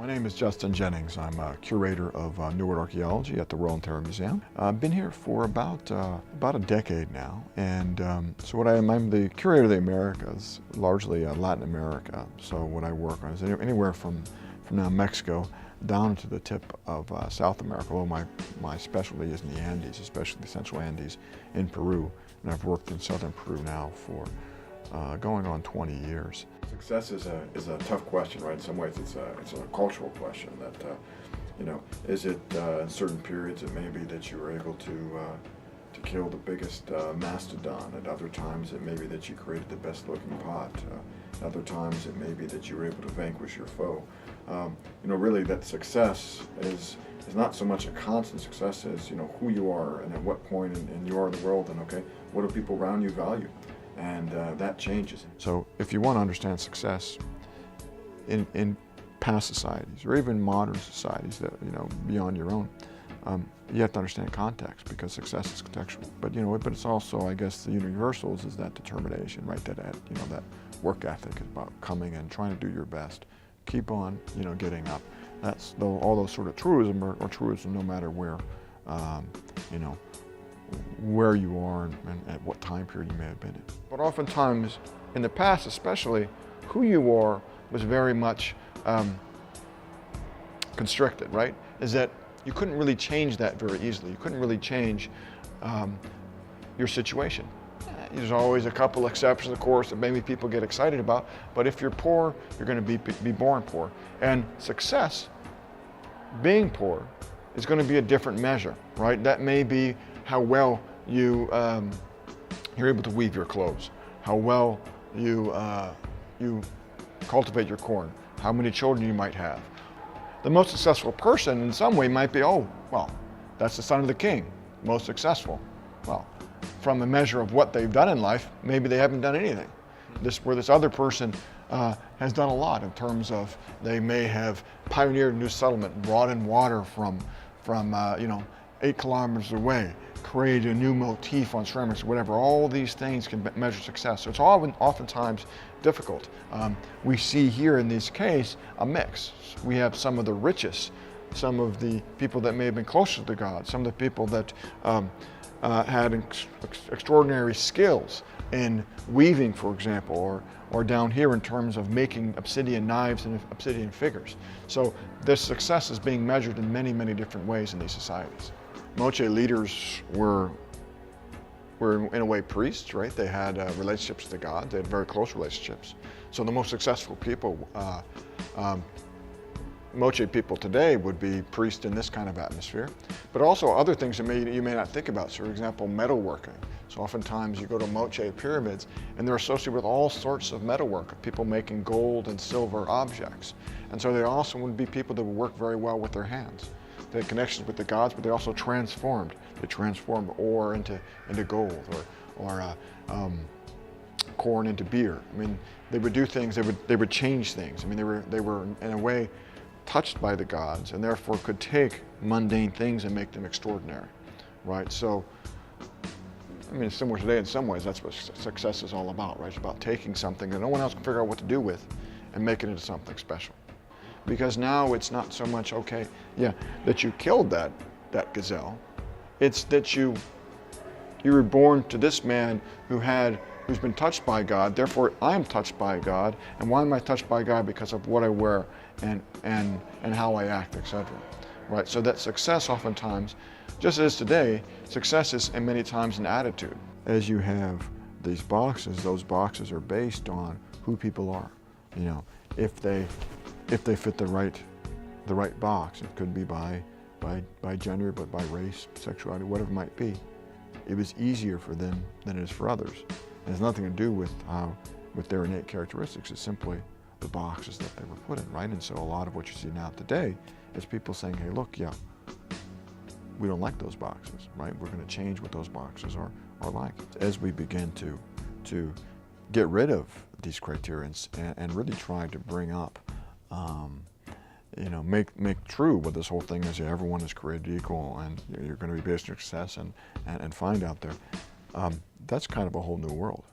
My name is Justin Jennings. I'm a curator of Newark Archaeology at the Royal and Terra Museum. I've been here for about a decade now, and so what I'm the curator of the Americas, largely Latin America. So what I work on is anywhere from now Mexico down to the tip of South America. Although my specialty is in the Andes, especially the Central Andes in Peru, and I've worked in southern Peru now for going on 20 years. Success is a tough question, right? In some ways, it's a cultural question. That is it in certain periods it may be that you were able to kill the biggest mastodon. At other times, it may be that you created the best-looking pot. At other times, it may be that you were able to vanquish your foe. Really, that success is not so much a constant success as who you are and at what point in you are in the world, and what do people around you value. And that changes. So if you want to understand success in past societies or even modern societies that beyond your own, you have to understand context, because success is contextual. But but it's also, I guess, the universals is that determination, right? That work ethic is about coming and trying to do your best, keep on getting up. That's all those sort of truism or truism no matter where where you are and at what time period you may have been in. But oftentimes, in the past especially, who you are was very much constricted, right? Is that you couldn't really change that very easily. You couldn't really change your situation. There's always a couple exceptions, of course, that maybe people get excited about, but if you're poor, you're going to be born poor. And success, being poor, is going to be a different measure, right? That may be how well you're able to weave your clothes, how well you cultivate your corn, how many children you might have. The most successful person in some way might be, oh, well, that's the son of the king, most successful. Well, from a measure of what they've done in life, maybe they haven't done anything. Where this other person has done a lot in terms of they may have pioneered a new settlement, brought in water from 8 kilometers away, create a new motif on ceramics, whatever. All these things can measure success. So it's oftentimes difficult. We see here in this case a mix. We have some of the richest, some of the people that may have been closer to God, some of the people that had extraordinary skills in weaving, for example, or down here in terms of making obsidian knives and obsidian figures. So this success is being measured in many, many different ways in these societies. Moche leaders were in a way priests, right? They had relationships to God. They had very close relationships. So the most successful people, Moche people today, would be priests in this kind of atmosphere, but also other things that you may not think about. So, for example, metalworking. So oftentimes you go to Moche pyramids and they're associated with all sorts of metalwork, of people making gold and silver objects. And so they also would be people that would work very well with their hands. They had connections with the gods, but they also transformed. They transformed ore into gold, or corn into beer. I mean, they would do things. They would change things. I mean, they were in a way touched by the gods, and therefore could take mundane things and make them extraordinary, right? So, I mean, it's similar today in some ways. That's what success is all about, right? It's about taking something that no one else can figure out what to do with and making it into something special. Because now it's not so much, okay, yeah, that you killed that gazelle. It's that you were born to this man who's been touched by God, therefore I am touched by God. And why am I touched by God? Because of what I wear and how I act, etc. Right? So that success oftentimes, just as today, success is and many times an attitude. As you have these boxes, those boxes are based on who people are. If they fit the right box. It could be by gender, but by race, sexuality, whatever it might be. It was easier for them than it is for others. It has nothing to do with their innate characteristics. It's simply the boxes that they were put in, right? And so a lot of what you see now today is people saying, hey, look, yeah, we don't like those boxes, right? We're going to change what those boxes are like. As we begin to get rid of these criterions and really try to bring up make true what this whole thing is. Everyone is created equal, and you're going to be based on success and find out there. That's kind of a whole new world.